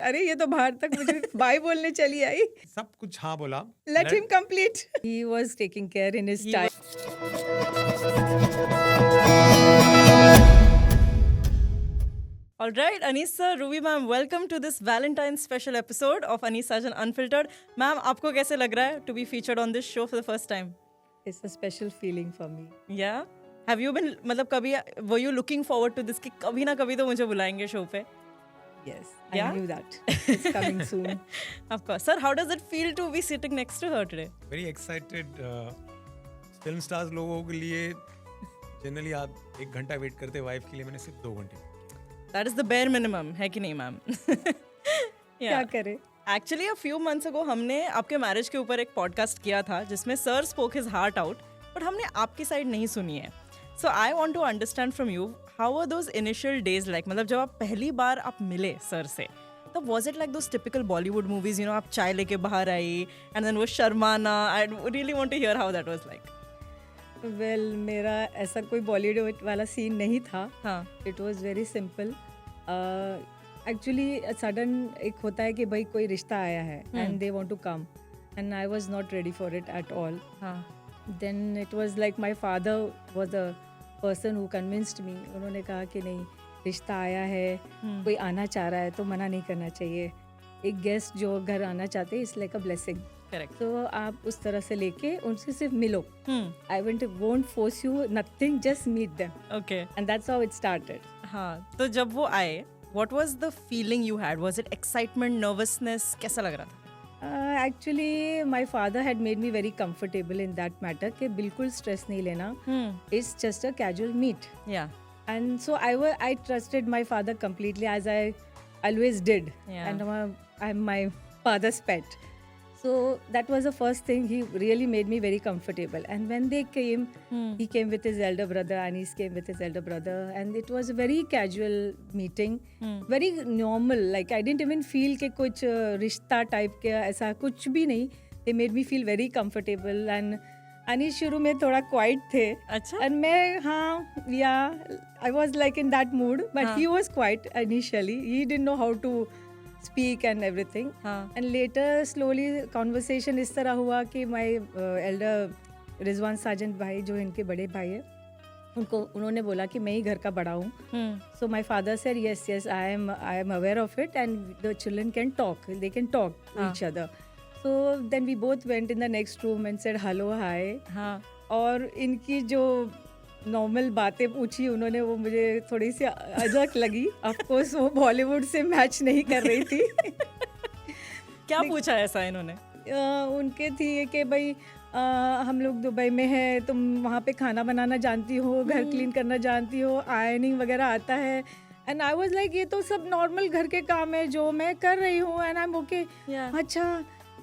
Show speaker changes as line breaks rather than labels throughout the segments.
अरे ये तो बाहर तक मुझे बाय बोलने चली आई.
सब कुछ हाँ बोला.
Let him complete. He was taking care in his
He
time.
All right, Anis sir, Ruby ma'am, welcome to this Valentine's special episode of Anis Sajan Unfiltered. Ma'am, आपको कैसे लग रहा है to be featured on this show for the first time?
It's a special feeling for me.
Yeah. Have you been मतलब कभी were you looking forward to this कि कभी ना कभी तो मुझे बुलाएंगे शो पे?
Yes,
Yeah?
I knew that. It's coming soon.
Of course. Sir, how does it feel to be sitting next to her today?
Very excited. Film stars लोगों के लिए जनरली आप 1 घंटा वेट करते, वाइफ के लिए मैंने सिर्फ 2 घंटे.
That is the bare minimum, है कि नहीं मैम?
क्या करे?
Actually, a few months ago हमने आपके मैरिज के ऊपर एक पॉडकास्ट किया था जिसमें sir spoke his heart out, but हमने आपकी साइड नहीं सुनी है. So I want to understand from you how are those initial days like. मतलब जब आप पहली बार आप मिले सर से, तब was it like those typical Bollywood movies, you know, आप चाय लेके बाहर आई एंड देन वो शर्माना. I really want to hear how that was like.
Well, मेरा ऐसा कोई बॉलीवुड वाला सीन नहीं था.
हाँ.
It was very simple. Actually, sudden एक होता है कि भाई कोई रिश्ता आया है and they want to come, and I was not ready for it at all.
हाँ.
Then it was like my father was the person who convinced me. उन्होंने कहा कि नहीं, रिश्ता आया है, कोई आना चाह रहा है तो मना नहीं करना चाहिए. एक गेस्ट जो घर आना चाहते हैं, it's like a blessing.
Correct.
तो आप उस तरह से लेके उनसे सिर्फ मिलो.
Hmm.
I won't force you, nothing, just meet them.
Okay.
And that's how it started.
हाँ. तो जब वो आए, what was the feeling you had? Was it excitement, nervousness? कैसा लग रहा था?
Actually, my father had made me very comfortable in that matter कि बिल्कुल stress नहीं लेना. It's just a casual meet.
Yeah.
And so I trusted my father completely, as I always did.
Yeah.
And I'm my father's pet. So that was the first thing. He really made me very comfortable. And when they came, he came with his elder brother, Anis came with his elder brother, and it was a very casual meeting, very normal. Like I didn't even feel कि कुछ रिश्ता type के ऐसा कुछ भी नहीं. They made me feel very comfortable. And Anis शुरू में थोड़ा quiet थे.
अच्छा.
And मैं हाँ, yeah, I was like in that mood, but he was quiet initially. He didn't know how to speak and everything. And later slowly conversation इस तरह हुआ कि my elder रिजवान साजन भाई जो इनके बड़े भाई है, उन्होंने बोला कि मैं ही घर का बड़ा हूँ. So my father said yes, I am aware of it, and the children can talk, they can talk to each other. So then we both went in the next room and said hello, hi.
हाँ.
और इनकी जो normal बातें पूछी उन्होंने, वो मुझे थोड़ी सी अजब लगी. ऑफ कोर्स वो बॉलीवुड से मैच नहीं कर रही थी.
क्या पूछा ऐसा इन्होंने?
उनके थी कि भाई हम लोग दुबई में हैं, तुम वहाँ पे खाना बनाना जानती हो, घर क्लीन करना जानती हो, आयरनिंग वगैरह आता है. एंड आई वाज लाइक ये तो सब नॉर्मल घर के काम है जो मैं कर रही हूँ. And I am okay.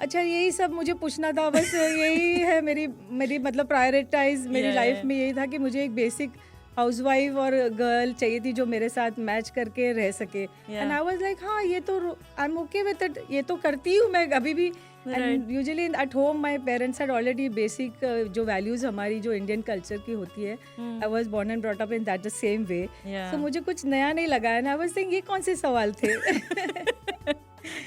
अच्छा यही सब मुझे पूछना था, बस यही है मेरी मतलब प्रायोरिटाइज मेरी लाइफ में यही था कि मुझे एक बेसिक हाउसवाइफ और गर्ल चाहिए थी जो मेरे साथ मैच करके रह सके. एंड आई वाज लाइक हाँ, ये तो I am okay with it, ये तो करती हूँ मैं अभी भी. And usually at home my parents had already basic जो वैल्यूज हमारी जो इंडियन कल्चर की होती है, I was born and brought up in that the same way. So मुझे कुछ नया नहीं लगा. एंड आई वाज थिंकिंग ये कौन से सवाल थे.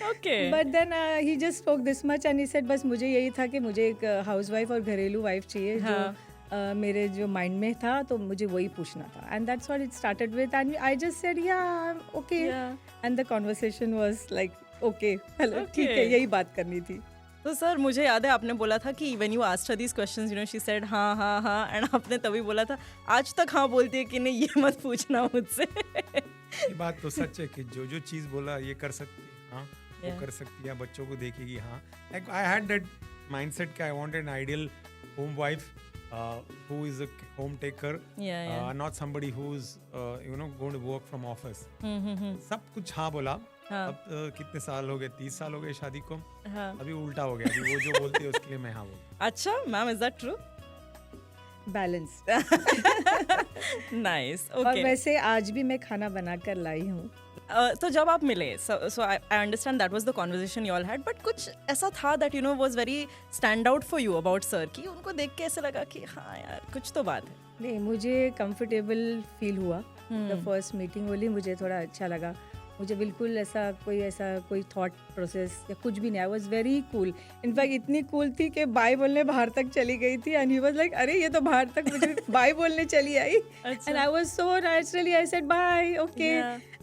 Okay.
But then he just spoke this much and he said बस मुझे यही था कि मुझे एक हाउसवाइफ और घरेलू वाइफ चाहिए जो मेरे जो माइंड में था, तो मुझे वही पूछना था. And that's what it started with, and I just said yeah, okay. And the conversation was like okay, hello, ठीक है, यही बात करनी थी.
तो सर मुझे याद है आपने बोला था कि when you asked her these questions, you know, she said हाँ, and आपने तभी बोला था आज तक हाँ बोलती है कि नहीं, ये मत पूछना मुझसे.
ये बात तो सच है कि जो चीज़ बोला ये कर सकती है, हाँ वो कर सकती है, बच्चों को देखेगी. हाँ, like I had that mindset कि I wanted an ideal home wife who is a home taker, not somebody who's going to work from office. सब कुछ हाँ बोला. अब कितने साल हो गए, 30 साल हो गए शादी को. अभी उल्टा हो गया, अभी वो जो बोलती है उसके लिए मैं हाँ बोलता.
अच्छा ma'am, is that true?
Balanced.
Nice.
और वैसे आज भी मैं खाना बना कर लाई हूँ.
तो जब आप मिले, so I understand that was the conversation you all had, but कुछ ऐसा था that you know was very stand out for you about sir कि उनको देख के ऐसा लगा कि हाँ यार कुछ तो बात है.
नहीं, मुझे कंफर्टेबल फील हुआ. द फर्स्ट मीटिंग ओनली मुझे थोड़ा अच्छा लगा. मुझे बिल्कुल ऐसा कोई थॉट प्रोसेस या कुछ भी नहीं. I was very cool. In fact इतनी कूल थी कि बाय बोलने बाहर तक चली गई थी. एंड ही वॉज लाइक अरे ये तो बाहर तक मुझे बाय बोलने चली आई. And I was so naturally I said bye okay.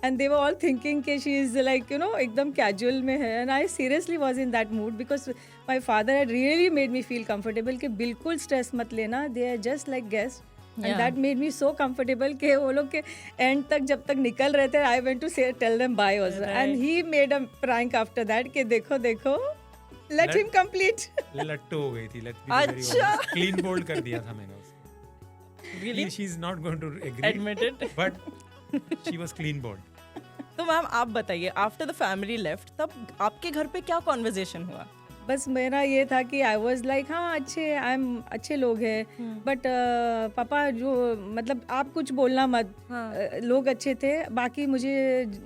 And they were all thinking कि she is like you know एकदम कैजुअल में है. And I seriously was in that mood because my father had really made me feel comfortable कि बिल्कुल stress मत लेना. They are just like guest. And that made me so comfortable कि वो लोग के एंड तक जब तक निकल रहे थे I went to say tell them bye also. And he made a prank after that कि देखो लेट हिम कंप्लीट.
लट्टू हो गई थी.
अच्छा.
क्लीन बोल्ड कर दिया था मैंने उसको.
Really?
She is not going to agree.
Admit it.
But she was clean bold.
तो मैम आप बताइए आफ्टर द फैमिली लेफ्ट तब आपके घर पे क्या कॉन्वर्जेशन हुआ?
बस मेरा ये था कि आई वॉज लाइक हाँ अच्छे लोग हैं बट पापा जो मतलब आप कुछ बोलना मत. लोग अच्छे थे बाकी मुझे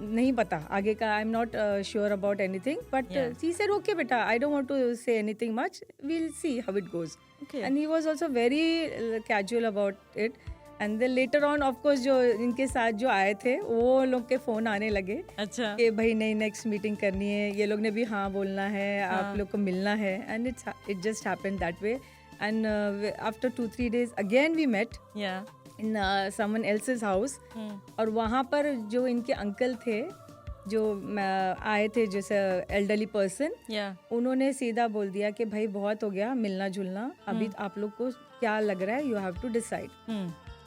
नहीं पता आगे का. I am not sure about anything but he said okay बेटा I don't want to say anything much will see how it goes. And he was also very casual about it. And then later on of course जो इनके साथ जो आए थे वो लोग के फ़ोन आने लगे.
अच्छा.
कि भाई नहीं नेक्स्ट मीटिंग करनी है. ये लोग ने भी हाँ बोलना है. आप लोग को मिलना है. And it just happened that way. And after 2-3 days again we met in someone else's house. और वहाँ पर जो इनके अंकल थे जो आए थे जैसे एल्डरली पर्सन उन्होंने सीधा बोल दिया कि भाई बहुत हो गया मिलना जुलना. अभी आप लोग को क्या लग रहा है यू हैव टू डिसाइड.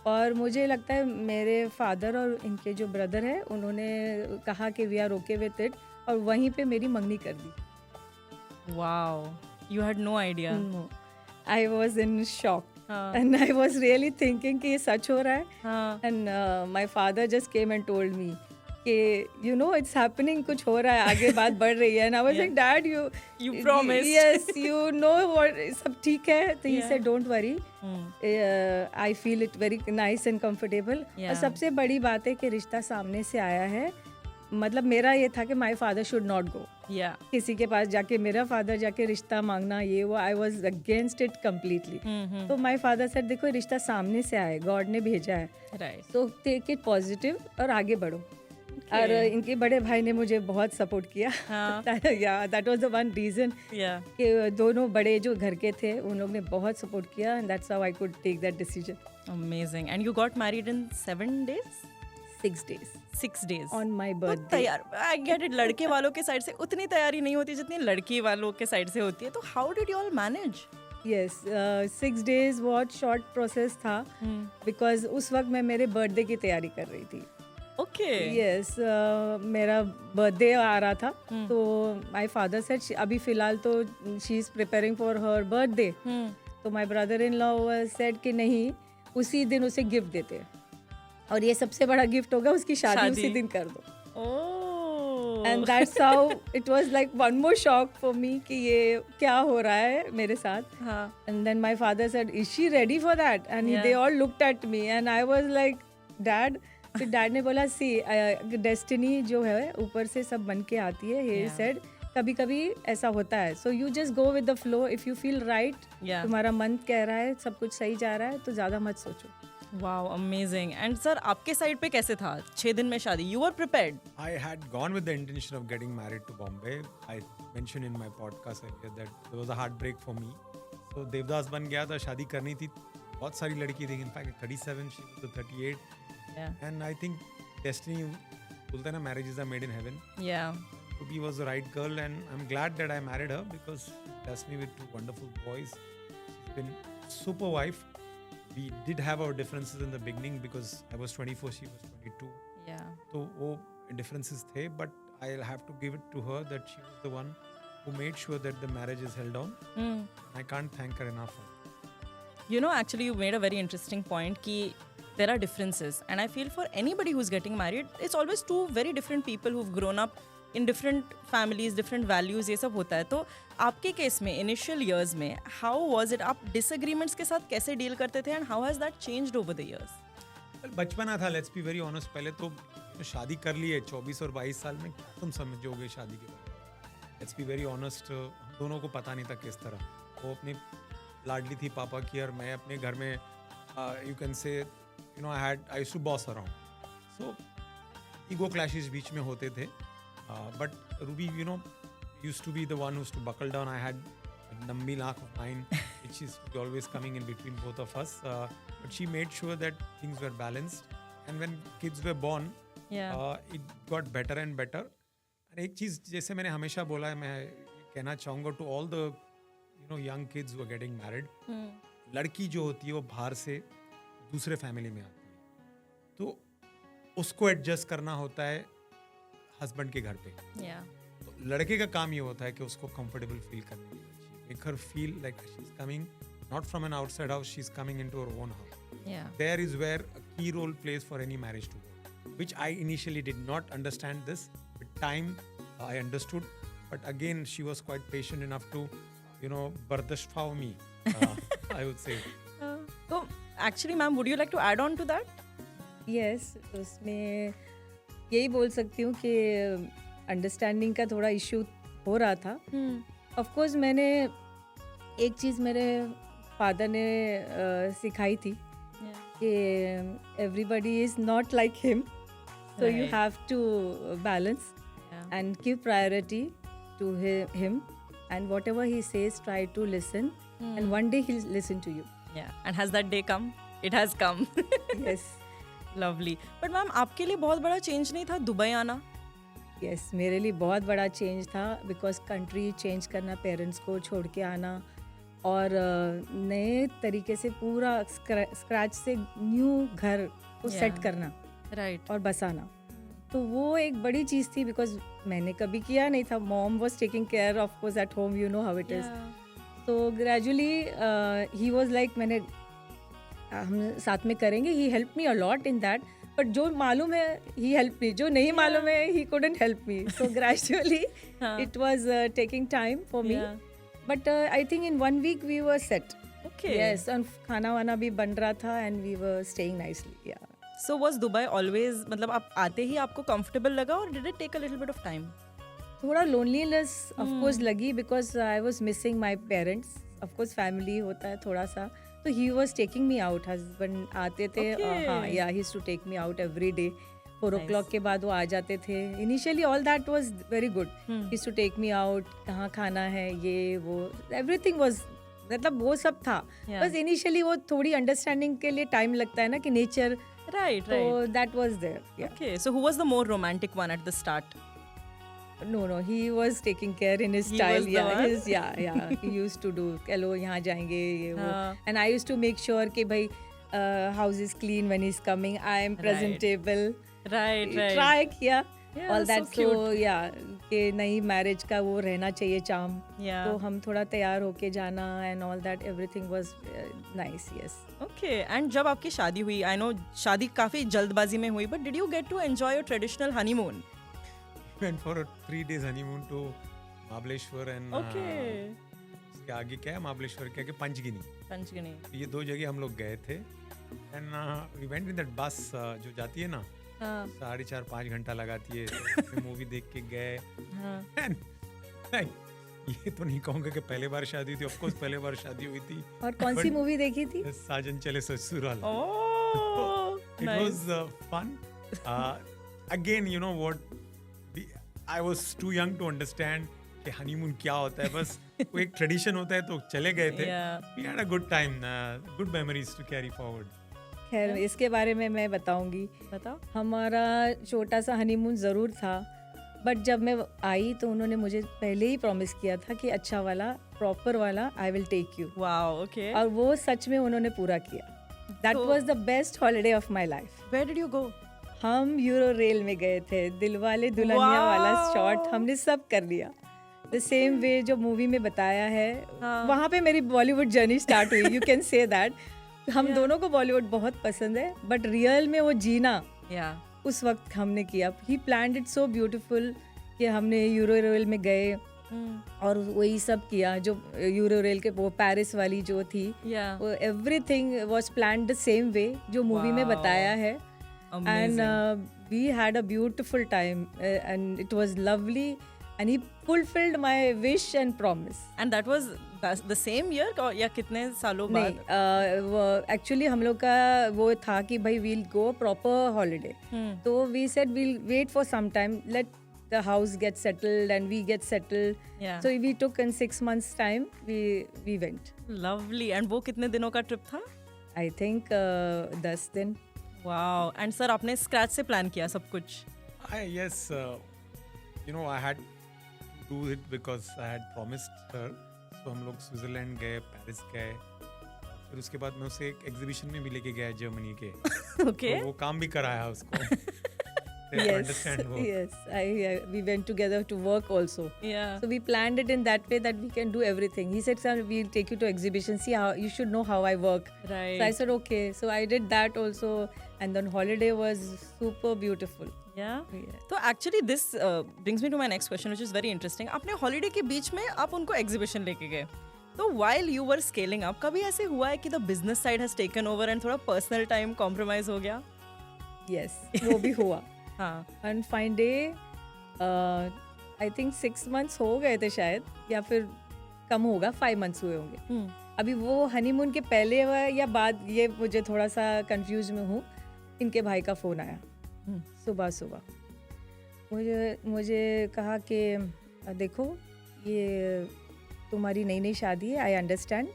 और मुझे लगता है मेरे फादर और इनके जो ब्रदर है उन्होंने कहा कि we are okay with it और वहीं पे मेरी मंगनी कर दी.
Wow you had no idea.
I was in shock and I was really thinking कि ये सच हो रहा है. And my father just came and told me कि यू नो इट्स हैपनिंग कुछ हो रहा है आगे बात बढ़ रही है. And I was like dad you
promised.
Yes you know what सब ठीक है. तो he said don't worry I feel it very nice and comfortable. और सबसे बड़ी बात है कि रिश्ता सामने से आया है. मतलब मेरा ये था कि my father should not go किसी के पास जाके मेरा फादर जाके रिश्ता मांगना ये वो. I was against it completely. तो माय फादर सेड देखो रिश्ता सामने से आया गॉड ने भेजा है. तो टेक इट पॉजिटिव और आगे बढ़ो. और इनके बड़े भाई ने मुझे बहुत सपोर्ट किया. या that was the one reason कि दोनों बड़े जो घर के थे उन लोग ने बहुत सपोर्ट किया. And that's how I could take that decision.
Amazing. And you got married in 7 days?
6 days.
6 days
on my
तो
बर्थडे.
तैयार आई गेट इट. लड़के वालों के साइड से उतनी तैयारी नहीं होती जितनी लड़की वालों के साइड से होती है. तो how did you all manage?
Yes 6 days बहुत शॉर्ट प्रोसेस था बिकॉज उस वक्त मैं मेरे बर्थडे की तैयारी कर रही थी.
ओके.
यस मेरा बर्थडे आ रहा था. तो माय फादर सेड अभी फिलहाल तो she is preparing for her birthday. तो my brother in law said कि नहीं उसी दिन उसे गिफ्ट देते और ये सबसे बड़ा गिफ्ट होगा उसकी शादी उसी दिन कर दो. And that's how it was like one more shock for me कि ये क्या हो रहा है मेरे साथ. And then my father said is she ready for that. And they all looked at me and I was like dad. फिर dad ने बोला सी डेस्टिनी जो है ऊपर से सब बन के आती है. ही सेड कभी कभी ऐसा होता है. So you just go with the flow. If you feel right तुम्हारा मन कह रहा है सब कुछ सही जा रहा है तो ज़्यादा मत सोचो.
Wow amazing. एंड सर आपके साइड पे कैसे था 6 दिन में शादी? You are prepared?
I had gone with the intention of getting married to Bombay. I mentioned in my podcast earlier that there was a heartbreak for me. So Devdas बन गया था. शादी करनी थी. बहुत सारी लड़की थी. In fact 37 she was 38. And I think destiny बोलते हैं ना marriage is a made in heaven. Ruby was the right girl and I'm glad that I married her because she blessed me with 2 wonderful boys. She's been super wife. We did have our differences in the beginning because I was 24, she was 22. So वो differences थे, but I'll have to give it to her that she was the one who made sure that the marriage is held on. I can't thank her enough.
You know, actually you made a very interesting point कि there are differences and I feel for anybody who's getting married it's always 2 very different people who've grown up in different families, different values. ये सब होता है. तो आपके case में initial years में how was it? आप डिसएग्रीमेंट्स के साथ कैसे डील करते थे and how has that changed over the years?
बचपना था. Let's be very honest. पहले तो शादी कर ली है 24 और 22 साल में. क्या तुम समझोगे शादी के बारे में? Let's be very honest. हम दोनों को पता नहीं था किस तरह. वो अपनी लाडली थी पापा की और मैं अपने घर में you can say I used to boss around. So ego clashes बीच में होते थे, but Ruby you know used to be the one who used to buckle down. I had a nummy laugh of mine, which is always coming in between both of us. But she made sure that things were balanced. And when kids were born, it got better and better. And एक चीज़ जैसे मैंने हमेशा बोला है, मैं कहना चाहूँगा to all the young kids who are getting married, लड़की जो होती है वो बाहर से दूसरे फैमिली में आती है, तो उसको एडजस्ट करना होता है हस्बैंड के घर पे. तो लड़के का काम ये होता है कि उसको कंफर्टेबल फील करने के लिए, make her feel like she is coming not from an outside house, she is coming into her own house. There is where a key role plays for any marriage to work, which I initially did not understand this. With time I understood, but again she was quite patient enough to बर्दाश्त for me, I would say.
तो actually ma'am, would you like to add on to that?
Yes, उसमें यही बोल सकती हूँ कि understanding का थोड़ा इश्यू हो रहा था. ऑफ कोर्स मैंने एक चीज़ मेरे फादर ने सिखाई थी कि everybody is not like him, so you have to balance and give priority to him, and whatever he says try to listen, and one day he listen to you.
And has that day come? It has come.
Yes,
lovely. But ma'am, आपके लिए बहुत बड़ा change नहीं था Dubai आना?
Yes, मेरे लिए बहुत बड़ा चेंज था, बिकॉज कंट्री चेंज करना, पेरेंट्स को छोड़ के आना और नए तरीके से पूरा स्क्रैच से न्यू घर को सेट करना,
राइट,
और बसाना. तो वो एक बड़ी चीज़ थी, बिकॉज मैंने कभी किया नहीं था. Mom was taking care of course at home, you know how it is. तो ग्रेजुअली ही वॉज लाइक, मैंने हम साथ में करेंगे, he help me a lot in that. But जो मालूम है ही हेल्प मी, जो नहीं मालूम है ही couldn't help me. So gradually it was taking time for me. But I think in 1 week we were set.
Okay.
Yes, and खाना वाना भी बन रहा था and we were staying nicely. Yeah.
So was Dubai always, मतलब आप आते ही आपको comfortable लगा, or did it take a little bit of time?
थोड़ा loneliness of course लगी, because I was missing my parents. Of course family होता है थोड़ा सा. तो he was taking me out, husband आते थे. हाँ, yeah, he used to take me out every day. 4 o'clock के बाद वो आ जाते थे. Initially all that was very good. He used to take me out, कहाँ खाना है, ये वो, everything was, मतलब वो सब था. बस initially वो थोड़ी understanding के लिए time लगता है ना, कि nature.
Right.
So that was there. Yeah.
Okay, so who was the more romantic one at the start?
No, he was taking care in his
He
style.
was the one?
Yeah. He used to do, चलो यहाँ जाएंगे, ये वो. And I used to make sure कि भाई house is clean when he's coming. I am presentable.
Right.
Try किया.
Yeah,
All that.
so cute.
So yeah, कि नई marriage का वो रहना चाहिए charm.
Yeah.
तो हम थोड़ा तैयार होके जाना and all that. Everything was nice. Yes.
Okay, and जब आपकी शादी हुई, I know शादी काफी जल्दबाजी में हुई, but did you get to enjoy your traditional honeymoon?
Went for a 3 days honeymoon to Mahabaleshwar and
Okay.
उसके आगे क्या है, महाबलेश्वर के आगे पंचगिनी.
पंचगनी.
ये 2 जगह हम लोग गए थे. And we went in that bus जो जाती है ना, 4.5-5 घंटा लगाती है. मूवी देख के गए. And, like, ये तो नहीं कहूँगा कि पहले बार शादी थी. ऑफ कोर्स पहले बार शादी हुई थी.
और कौन सी मूवी देखी थी?
साजन चले ससुराल.
Oh,
It
nice.
was fun. Again, you know what? I was too young to understand कि हनीमून क्या होता है. बस वो एक ट्रेडिशन होता है, तो चले गए थे.
Yeah.
We had a good time, good memories to carry forward.
खैर, इसके बारे में मैं बताऊंगी.
बताओ.
हमारा छोटा सा हनीमून ज़रूर था, बट जब मैं आई तो उन्होंने मुझे पहले ही प्रॉमिस किया था कि अच्छा वाला, प्रॉपर वाला, I will take you.
Wow, okay.
और वो सच में उन्होंने पूरा किया. That
So-
was the best holiday of my life.
Where did you go?
हम यूरो रेल में गए थे. दिलवाले दुल्हनिया वाला
Wow!
शॉट हमने सब कर लिया. द सेम वे जो मूवी में बताया है,
हाँ.
वहाँ पे मेरी बॉलीवुड जर्नी स्टार्ट हुई. You can say that. हम दोनों को बॉलीवुड बहुत पसंद है, बट रियल में वो जीना
Yeah.
उस वक्त हमने किया. ही प्लान्ड इट सो ब्यूटीफुल कि हमने यूरो रेल में गए और वही सब किया. जो यूरो रेल के वो पेरिस वाली जो थी,
Yeah.
वो everything was planned the same वे जो मूवी में
Wow.
बताया है.
Amazing.
And we had a beautiful time and it was lovely and he fulfilled my wish and promise.
And that was the same year या कितने सालों बाद?
नहीं, actually हम लोग का वो था कि भाई वील गो प्रॉपर हॉलीडे, तो we said we'll wait for some time, let the house get settled and we get settled.
Yeah.
So we took in 6 months time we went.
Lovely. And वो कितने दिनों का trip था?
I think 10 दिन.
Wow. And sir आपने scratch से plan किया सब कुछ?
Yes, you know, I had to do it because I had promised her. So हम लोग स्विट्जरलैंड गए, पेरिस गए, फिर उसके बाद मैं उसे एक एग्जीबिशन में भी लेके गया जर्मनी के.
Okay.
तो वो काम भी कराया उसको.
Yes, we went together to work also.
Yeah.
So we planned it in that way that we can do everything. He said, "Sir, we'll take you to exhibition. See how you should know how I work."
Right.
So I said, "Okay." So I did that also, and then holiday was super beautiful.
Yeah.
Yeah.
तो actually this brings me to my next question which is very interesting. आपने holiday के बीच में आप उनको exhibition लेके गए, तो while you were scaling up कभी ऐसे हुआ है कि the business side has taken over and थोड़ा पर्सनल टाइम कॉम्प्रोमाइज हो गया?
Yes, वो भी हुआ.
हाँ.
And fine day, I think 6 months हो गए थे शायद, या फिर कम होगा, 5 months हुए होंगे. अभी वो हनीमून के पहले हुआ या बाद, ये मुझे थोड़ा सा कंफ्यूज में हूँ. इनके भाई का फ़ोन आया सुबह मुझे कहा कि देखो, ये तुम्हारी नई शादी है, आई अंडरस्टैंड,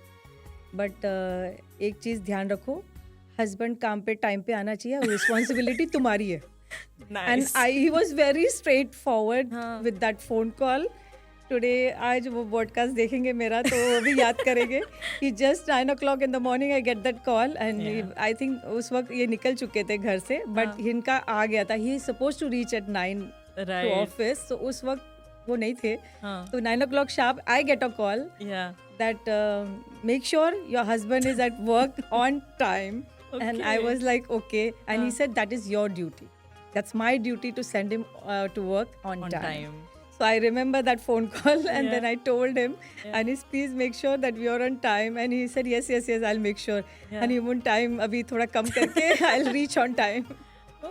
बट एक चीज़ ध्यान रखो, हस्बैंड काम पे टाइम पे आना चाहिए, रिस्पॉन्सिबिलिटी तुम्हारी है. And he was very straightforward with that phone call. Today, आज वो podcast देखेंगे मेरा तो वो भी याद करेंगे कि just 9 o'clock in the morning I get that call and I think उस वक्त ये निकल चुके थे घर से, but इनका आ गया था. He is supposed to reach at 9 to office, so उस वक्त वो नहीं थे. तो 9 o'clock sharp I get a call that make sure your husband is at work on time. And I was like, okay. And he said, that is your duty. That's my duty to send him to work on time. So I remember that phone call, and then I told him, Anis, please make sure that we are on time. And he said, yes, I'll make sure. Honeymoon time abhi thoda kam karke I'll reach on time.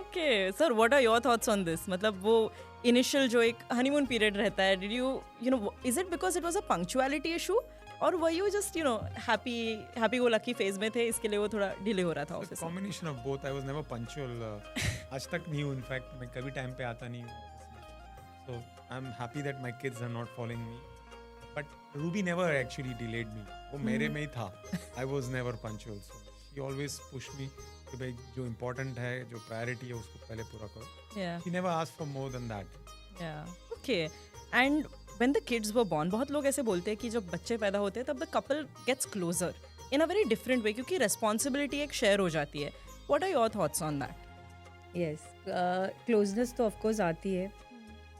Okay, sir, what are your thoughts on this? मतलब वो initial जो एक honeymoon period रहता है, did you know, is it because it was a punctuality issue? और were you just, you know, happy go lucky phase में थे, इसके लिए वो थोड़ा डिले हो रहा था office?
Combination of both. I was never punctual. आज तक नहीं हूँ. इनफैक्ट मैं कभी टाइम पे आता नहीं हूँ. So I'm happy that my kids are not following me. But Ruby never actually delayed me. वो मेरे में ही था. I was never punctual. So she always pushed me कि भाई जो important है, जो priority है, उसको पहले पूरा करो.
Yeah.
She never asked for more than that.
Yeah. Okay. And when the kids were born, बहुत लोग ऐसे बोलते हैं कि जब बच्चे पैदा होते हैं तब the couple gets closer in a very different way, क्योंकि responsibility एक share हो जाती है. What are your thoughts on that?
Yes, closeness तो of course आती है,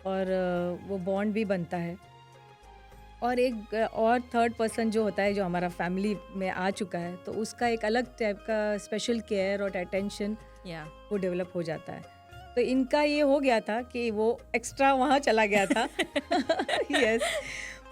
और वो बॉन्ड भी बनता है, और एक और थर्ड पर्सन जो होता है, जो हमारा फैमिली में आ चुका है, तो उसका एक अलग टाइप का स्पेशल केयर और अटेंशन वो डेवलप हो जाता है. तो इनका ये हो गया था कि वो एक्स्ट्रा वहाँ चला गया था. यस,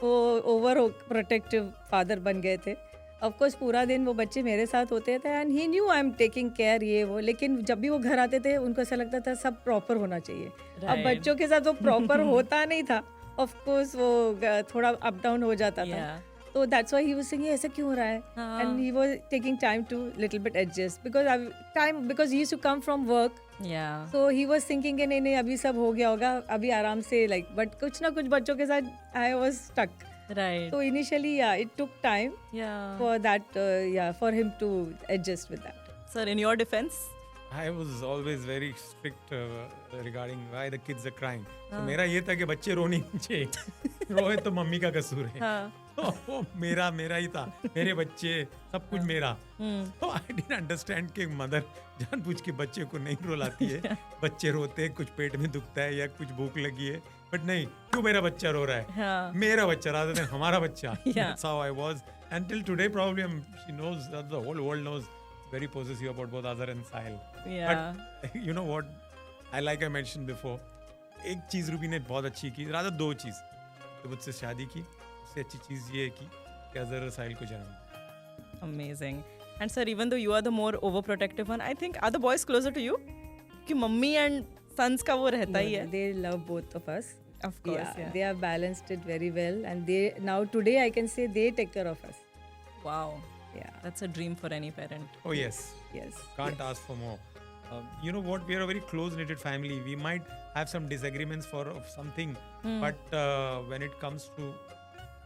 वो ओवर प्रोटेक्टिव फादर बन गए थे. ऑफ कोर्स पूरा दिन वो बच्चे मेरे साथ होते थे, and he new I am taking care, ये वो. लेकिन जब भी वो घर आते थे, उनको ऐसा लगता था सब प्रॉपर होना चाहिए. अब बच्चों के साथ वो प्रॉपर होता नहीं था. ऑफ कोर्स वो थोड़ा अप डाउन हो जाता था. तो that's why he was saying ऐसा क्यों हो रहा है, and he was taking time to little bit adjust, because he used to come from work. So he was thinking कि नहीं अभी सब हो गया होगा, अभी आराम से, लाइक, बट कुछ ना कुछ बच्चों के साथ I was stuck.
Right.
So initially, it took time for that, for him to adjust with that.
Sir, in your defense?
I was always very strict regarding why the kids are crying. So मेरा ये था कि बच्चे रोने नहीं चाहिए. रोए तो मम्मी का कसूर है. वो मेरा ही था. मेरे बच्चे, सब कुछ मेरा. तो I didn't understand कि मदर जानबूझ के बच्चे को नहीं रुलाती है. बच्चे रोते हैं, कुछ पेट में दुखता है या कुछ भूख लगी है, बट नहीं, क्यों मेरा बच्चा रो रहा है. मेरा बच्चा rather than हमारा बच्चा. That's how I was. Until today probably she knows, that the whole world knows, very possessive about both Azhar and Sahil. But you know what, I mentioned before, एक चीज रूबी ने बहुत अच्छी की, rather दो चीज. जब मुझसे शादी की, उससे अच्छी चीज ये है कि अजहर और साहिल को जन्म.
Amazing. And sir, even though you are the more overprotective one, I think are the boys closer to you? कि मम्मी and sons का वो रहता ही है.
They love both of us.
Of course, yeah.
they have balanced it very well, and they now today I can say they take care of us.
Wow.
Yeah.
That's a dream for any parent.
Oh yes.
Yes.
Can't ask for more. You know what? We are a very close-knitted family. We might have some disagreements of something, but when it comes to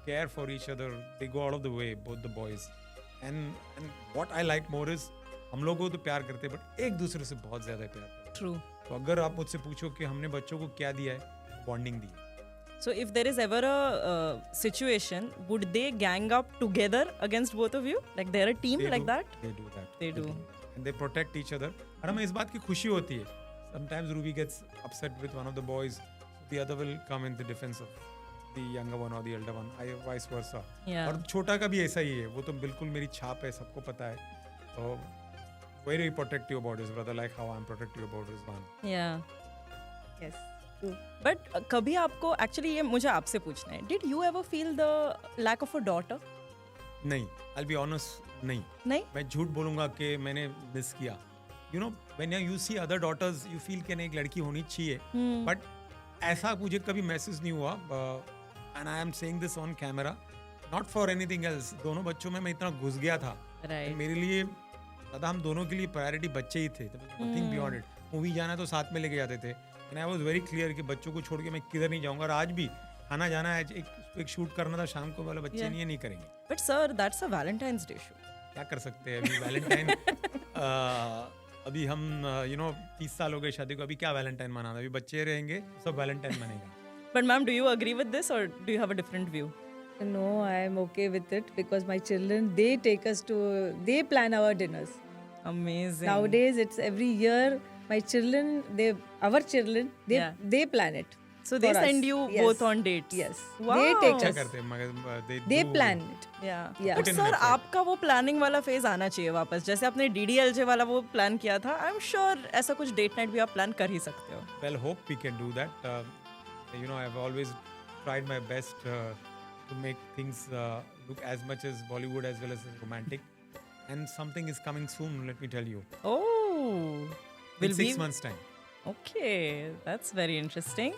care for each other, they go out of the way, both the boys. And what I like more is हम लोगों को तो प्यार करते हैं, but एक दूसरे से बहुत ज्यादा प्यार करते हैं.
True.
तो अगर आप मुझसे पूछो कि हमने बच्चों को क्या दिया है, बॉन्डिंग दी है.
So if there is ever a situation, would they gang up together against both of you? Like they're a team
They
like
do.
that?
They do that.
They do.
And they protect each other. और हमें इस बात की खुशी होती है. Sometimes Ruby gets upset with one of the boys. The other will come in the defense of the younger one or the elder one. Vice versa.
Yeah.
और छोटा का भी ऐसा ही है. वो तो बिल्कुल मेरी छाप है, सबको पता है. So very protective about his brother, like how I'm protective about his one.
Yeah.
Yes. True.
But कभी आपको एक्चुअली ये मुझे आपसे पूछना है. Did you ever feel the lack of a daughter?
नहीं, I'll be honest, नहीं.
नहीं?
मैं झूठ बोलूंगा कि मैंने मिस किया. You know, when you see other daughters, you feel कि नहीं एक लड़की होनी चाहिए. But ऐसा मुझे कभी महसूस नहीं हुआ. And I am saying this on camera, not for anything else. दोनों बच्चों में मैं इतना घुस गया था.
Right.
मेरे लिए दादा हम दोनों के लिए प्रायोरिटी बच्चे ही थे. Nothing beyond it. मूवी जाना तो साथ में लेके जाते थे. And I was very clear कि बच्चों को छोड़ के मैं किधर नहीं जाऊंगा. और आज भी खाना जाना है, एक शूट करना था शाम को, वाले बच्चे नहीं करेंगे.
But sir, that's a Valentine's Day shoot.
क्या कर सकते हैं अभी वैलेंटाइन. अभी हम 30 साल हो गए शादी को, अभी क्या वैलेंटाइन मनाना. अभी बच्चे रहेंगे, सब Valentine मनेगा.
But ma'am, do you agree with this or do you have a different view?
No, I am okay with it because my children, they plan our dinners.
Amazing.
Nowadays, it's every year. My children, our children,
Yeah.
they plan it.
So they
for us.
send you
Yes.
both on dates.
Yes.
Wow.
They take
क्या
us.
करते हैं मगर
They plan it.
Yeah.
Yeah.
But
Put in
sir,
effort.
आपका वो planning वाला phase आना चाहिए वापस. जैसे आपने DDLJ वाला वो प्लान किया था. I'm sure ऐसा कुछ डेट नाइट भी आप प्लान कर ही सकते हो.
Well, hope we can do that. I've always tried my best to make things look as much as Bollywood as well as romantic. And something is coming soon, let me tell you.
Oh.
In 6 months' time.
Okay, that's very interesting.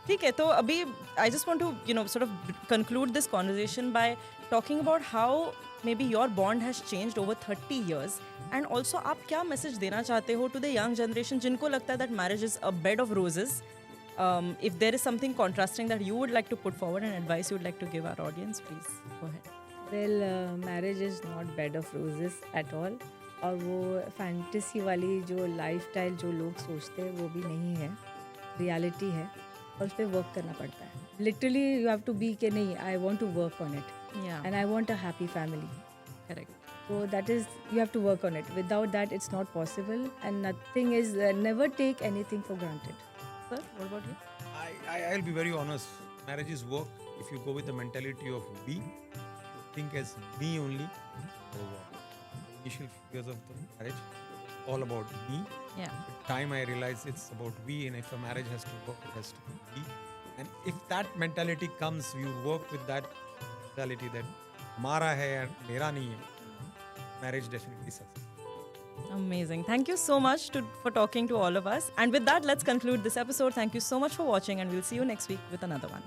ठीक है, तो अभी I just want to sort of conclude this conversation by talking about how maybe your bond has changed over 30 years and also आप क्या message देना चाहते हो to the young generation जिनको लगता है that marriage is a bed of roses. If there is something contrasting that you would like to put forward and advice you would like to give our audience, please go ahead.
Well, marriage is not bed of roses at all. और वो fantasy वाली जो lifestyle जो लोग सोचते हैं वो भी नहीं है, रियलिटी है और उस पर वर्क करना पड़ता है. Literally you have to be के नहीं, I want to work on it
Yeah,
and I want a happy family.
correct.
So that is, you have to work on it. Without that, it's not possible. And nothing is, never take anything for granted.
Sir, what about you?
I'll be very honest. Marriage is work. If you go with the mentality of we, you think as me only. So, initial years of the marriage, all about me.
Yeah.
With time I realize it's about we, and if a marriage has to work, it has to be we. And if that mentality comes, you work with that mentality that हमारा है and मेरा नहीं है. Marriage definitely success.
Amazing. Thank you so much for talking to all of us. And with that, let's conclude this episode. Thank you so much for watching, and we'll see you next week with another one.